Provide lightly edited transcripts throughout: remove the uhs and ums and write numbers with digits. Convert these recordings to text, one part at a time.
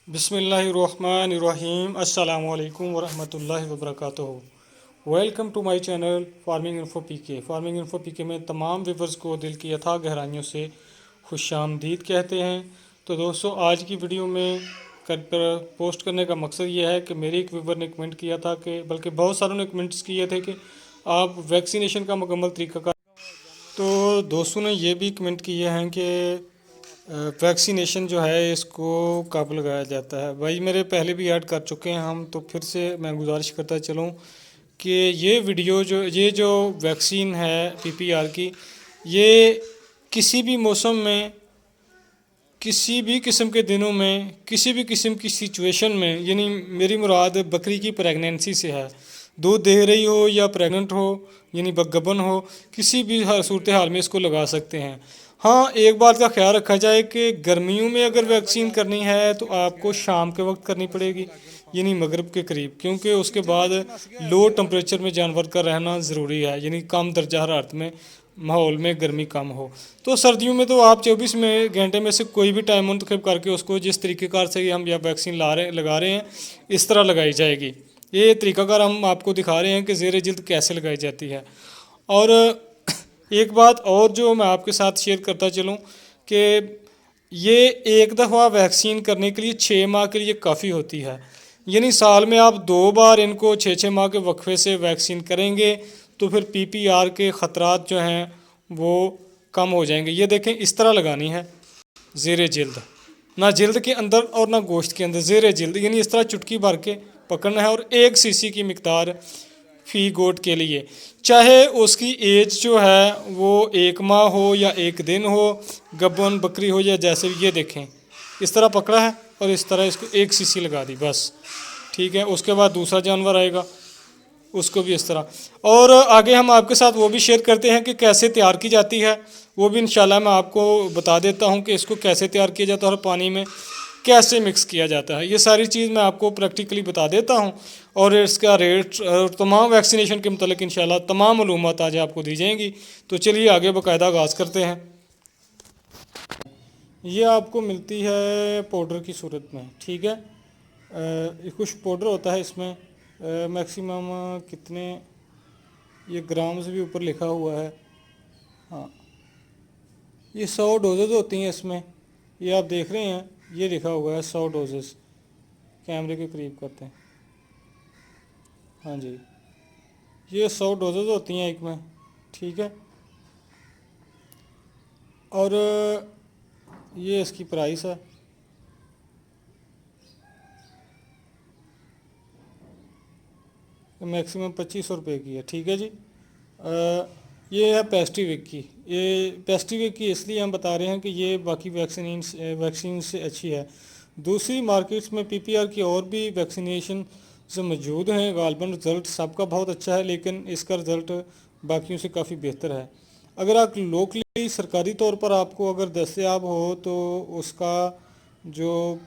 बिस्मिल्लाहिर्रहमानिर्रहीम अस्सलामु अलैकुम वरहमतुल्लाहि वबरकातुहू। Welcome to my channel farming info PK. Farming info PK में तमाम व्यूवर्स को दिल की अथाह गहराइयों से खुशामदीद कहते हैं। तो दोस्तों, आज की वीडियो में पोस्ट करने का मकसद ये है कि मेरे एक व्यूवर ने कमेंट किया था कि बल्कि बहुत सारों ने कमेंट्स किए थे कि आप वैक्सीनेशन का मुकम्मल तरीका का। तो दोस्तों ने ये भी कमेंट किए हैं कि वैक्सीनेशन जो है इसको कब लगाया जाता है। भाई मेरे पहले भी ऐड कर चुके हैं हम, तो फिर से मैं गुजारिश करता चलूँ कि ये जो वैक्सीन है पीपीआर की, ये किसी भी मौसम में, किसी भी किस्म के दिनों में, किसी भी किस्म की सिचुएशन में, यानी मेरी मुराद बकरी की प्रेगनेंसी से है, दूध दे रही हो या प्रेग्नेंट हो, यानी गबन हो, किसी भी सूरत हाल में इसको लगा सकते हैं। हाँ, एक बात का ख्याल रखा जाए कि गर्मियों में अगर वैक्सीन करनी है तो आपको शाम के वक्त करनी पड़ेगी, यानी मगरिब के करीब, क्योंकि उसके बाद लो टेम्परेचर में जानवर का रहना ज़रूरी है, यानी कम दर्जा हरारत में माहौल में गर्मी कम हो। तो सर्दियों में तो आप 24 घंटे में से कोई भी टाइम मुंतखब करके उसको जिस तरीक़ेकार से हम यह वैक्सीन लगा रहे हैं इस तरह लगाई जाएगी। ये तरीक़ाकार हम आपको दिखा रहे हैं कि ज़ेर जिल्द कैसे लगाई जाती है। और एक बात और जो मैं आपके साथ शेयर करता चलूँ कि ये एक दफ़ा वैक्सीन करने के लिए 6 माह के लिए काफ़ी होती है, यानी साल में आप 2 बार इनको 6-6 माह के वक्फे से वैक्सीन करेंगे तो फिर पीपीआर के ख़तरात जो हैं वो कम हो जाएंगे। ये देखें, इस तरह लगानी है ज़ेर जिल्द, ना जिल्द के अंदर और ना गोश्त के अंदर, ज़ेर जिल्द, यानी इस तरह चुटकी भर के पकड़ना है। और 1 सीसी की मिकदार फ़ी गोट के लिए, चाहे उसकी एज जो है वो 1 माह हो या 1 दिन हो, गब्बन बकरी हो या जैसे भी। ये देखें, इस तरह पकड़ा है और इस तरह इसको 1 सीसी लगा दी बस, ठीक है। उसके बाद दूसरा जानवर आएगा, उसको भी इस तरह। और आगे हम आपके साथ वो भी शेयर करते हैं कि कैसे तैयार की जाती है, वो भी इंशाल्लाह मैं आपको बता देता हूँ कि इसको कैसे तैयार किया जाता है और पानी में कैसे मिक्स किया जाता है। ये सारी चीज़ मैं आपको प्रैक्टिकली बता देता हूँ और इसका रेट और तमाम वैक्सीनेशन के मतलब इंशाल्लाह तमाम मालूमात आज आपको दी जाएंगी। तो चलिए आगे बाकायदा आगाज़ करते हैं। ये आपको मिलती है पाउडर की सूरत में, ठीक है। कुछ पाउडर होता है इसमें, मैक्सिमम कितने, ये ग्राम से भी ऊपर लिखा हुआ है। हाँ, ये 100 डोजेज होती हैं इसमें, ये आप देख रहे हैं, ये लिखा हुआ है 100 डोजेस। कैमरे के करीब करते हैं, हाँ जी, ये 100 डोजेज होती हैं एक में, ठीक है। और ये इसकी प्राइस है, मैक्सिमम 2500 रुपये की है, ठीक है जी। ये है पेस्टिविक की। ये पेस्टिविक की इसलिए हम बता रहे हैं कि ये बाकी वैक्सीन से अच्छी है। दूसरी मार्केट्स में पीपीआर की और भी वैक्सीनेशन से मौजूद हैं, गालबन रिज़ल्ट सबका बहुत अच्छा है, लेकिन इसका रिज़ल्ट बाकियों से काफ़ी बेहतर है। अगर आप लोकली सरकारी तौर पर आपको अगर दस्तयाब हो तो उसका जो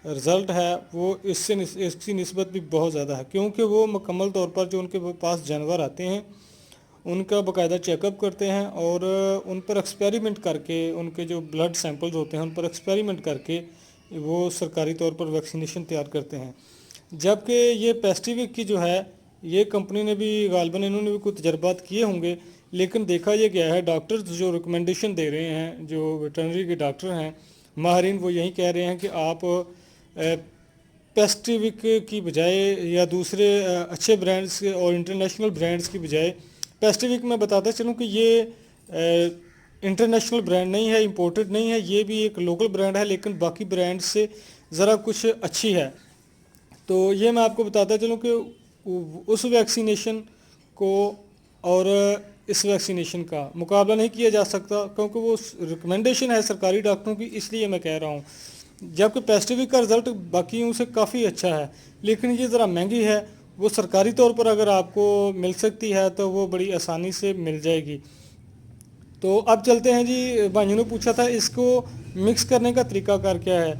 रिज़ल्ट है वो इसकी निस्बत भी बहुत ज़्यादा है, क्योंकि वो मुकम्मल तौर पर जो उनके पास जानवर आते हैं उनका बाकायदा चेकअप करते हैं और उन पर एक्सपेरिमेंट करके, उनके जो ब्लड सैंपल्स होते हैं उन पर एक्सपेरिमेंट करके वो सरकारी तौर पर वैक्सीनेशन तैयार करते हैं। जबकि ये पेस्टिविक की जो है, ये कंपनी ने भी गालबन इन्होंने भी कुछ तजर्बात किए होंगे, लेकिन देखा ये गया है डॉक्टर्स जो रिकमेंडेशन दे रहे हैं, जो वेटरनरी के डॉक्टर हैं माहरीन, वो यही कह रहे हैं कि आप पेस्टिविक की बजाय या दूसरे अच्छे ब्रांड्स और इंटरनेशनल ब्रांड्स की बजाय, पेस्टिविक मैं बताता चलूँ कि ये इंटरनेशनल ब्रांड नहीं है, इंपोर्टेड नहीं है, ये भी एक लोकल ब्रांड है, लेकिन बाकी ब्रांड से ज़रा कुछ अच्छी है। तो ये मैं आपको बताता चलूँ कि उस वैक्सीनेशन को और इस वैक्सीनेशन का मुकाबला नहीं किया जा सकता, क्योंकि वो रिकमेंडेशन है सरकारी डॉक्टरों की, इसलिए मैं कह रहा हूँ। जबकि पेस्टिविक का रिज़ल्ट बाकियों से काफ़ी अच्छा है, लेकिन ये ज़रा महंगी है। वो सरकारी तौर पर अगर आपको मिल सकती है तो वो बड़ी आसानी से मिल जाएगी। तो अब चलते हैं जी, भाइयों ने पूछा था इसको मिक्स करने का तरीकाकार क्या है।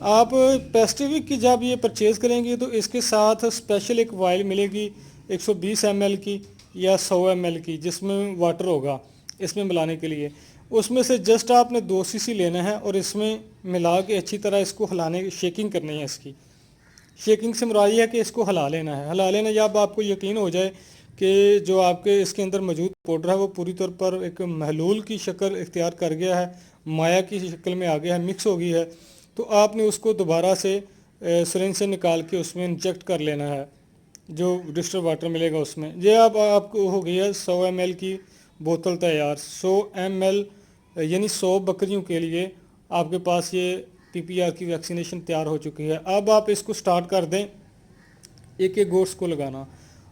आप पेस्टिविक की जब ये परचेज़ करेंगे तो इसके साथ स्पेशल एक वाइल मिलेगी 120 ml की या 100 ml की, जिसमें वाटर होगा इसमें मिलाने के लिए। उसमें से जस्ट आपने 2 सीसी लेना है और इसमें मिला के अच्छी तरह इसको हिलाने, शेकिंग करनी है इसकी। शेकिंग से मुराद ये है कि इसको हिला लेना है। हिला लेना जब आपको यकीन हो जाए कि जो आपके इसके अंदर मौजूद पाउडर है वो पूरी तौर पर एक महलूल की शक्ल इख्तियार कर गया है, माया की शक्ल में आ गया है, मिक्स हो गई है, तो आपने उसको दोबारा से सिरिंज से निकाल के उसमें इंजेक्ट कर लेना है, जो डिस्टिल्ड वाटर मिलेगा उसमें। ये अब आपको हो गई है 100 ml की बोतल तैयार। 100 ml यानी 100 बकरियों के लिए आपके पास ये पीपीआर की वैक्सीनेशन तैयार हो चुकी है। अब आप इसको स्टार्ट कर दें एक एक गोट्स को लगाना।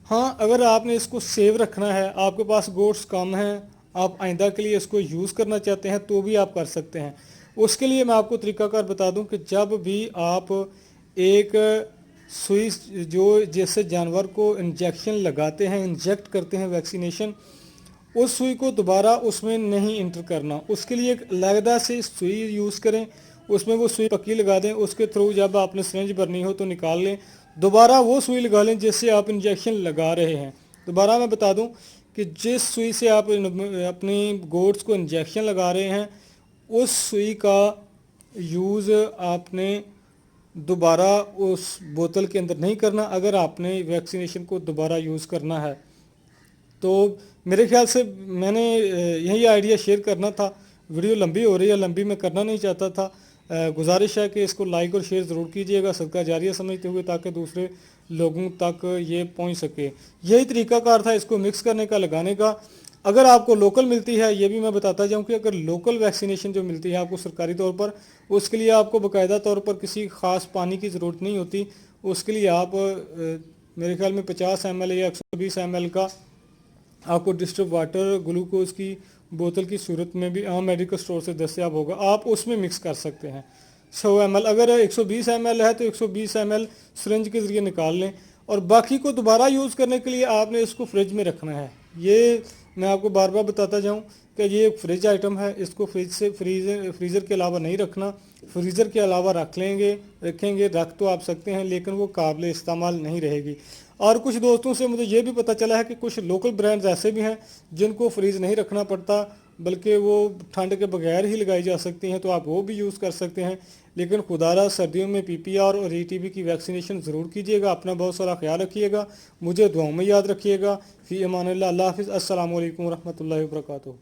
हाँ, अगर आपने इसको सेव रखना है, आपके पास गोट्स कम हैं, आप आइंदा के लिए इसको यूज़ करना चाहते हैं तो भी आप कर सकते हैं। उसके लिए मैं आपको तरीकाकार बता दूं कि जब भी आप एक सुई जो जैसे जानवर को इंजेक्शन लगाते हैं, इंजेक्ट करते हैं वैक्सीनेशन, उस सुई को दोबारा उसमें नहीं इंटर करना। उसके लिए एक अलग से सुई यूज़ करें, उसमें वो सुई पक्की लगा दें, उसके थ्रू जब आपने सिरिंज भरनी हो तो निकाल लें, दोबारा वो सुई लगा लें जिससे आप इंजेक्शन लगा रहे हैं। दोबारा मैं बता दूं कि जिस सुई से आप अपनी गोट्स को इंजेक्शन लगा रहे हैं, उस सुई का यूज़ आपने दोबारा उस बोतल के अंदर नहीं करना अगर आपने वैक्सीनेशन को दोबारा यूज़ करना है। तो मेरे ख्याल से मैंने यही आइडिया शेयर करना था। वीडियो लंबी हो रही है, लंबी मैं करना नहीं चाहता था। गुजारिश है कि इसको लाइक और शेयर ज़रूर कीजिएगा सदका जारिया समझते हुए, ताकि दूसरे लोगों तक ये पहुंच सके। यही तरीकाकार था इसको मिक्स करने का, लगाने का। अगर आपको लोकल मिलती है, ये भी मैं बताता जाऊं कि अगर लोकल वैक्सीनेशन जो मिलती है आपको सरकारी तौर पर, उसके लिए आपको बाकायदा तौर पर किसी ख़ास पानी की ज़रूरत नहीं होती। उसके लिए आप मेरे ख्याल में 50 ml या 120 ml का आपको डिस्टिल्ड वाटर ग्लूकोज की बोतल की सूरत में भी आम मेडिकल स्टोर से दस्तयाब होगा, आप उसमें मिक्स कर सकते हैं। 100 ml, अगर 120 ml है तो 120 ml सिरिंज के ज़रिए निकाल लें, और बाकी को दोबारा यूज़ करने के लिए आपने इसको फ्रिज में रखना है। ये मैं आपको बार बार बताता जाऊं कि ये एक फ्रिज आइटम है, इसको फ्रिज से फ्रीज़र के अलावा नहीं रखना। फ्रीज़र के अलावा रखेंगे, रख तो आप सकते हैं, लेकिन वो काबिल इस्तेमाल नहीं रहेगी। और कुछ दोस्तों से मुझे ये भी पता चला है कि कुछ लोकल ब्रांड्स ऐसे भी हैं जिनको फ्रीज़ नहीं रखना पड़ता, बल्कि वो ठंड के बगैर ही लगाई जा सकती हैं, तो आप वो भी यूज़ कर सकते हैं। लेकिन खुदारा सर्दियों में पीपीआर और ईटीबी की वैक्सीनेशन ज़रूर कीजिएगा। अपना बहुत सारा ख्याल रखिएगा, मुझे दुआओं में याद रखिएगा। फ़ी अमान अल्लाह, अल्लाह हाफ़िज़, अस्सलामु अलैकुम रहमतुल्लाहि व बरकातुहू।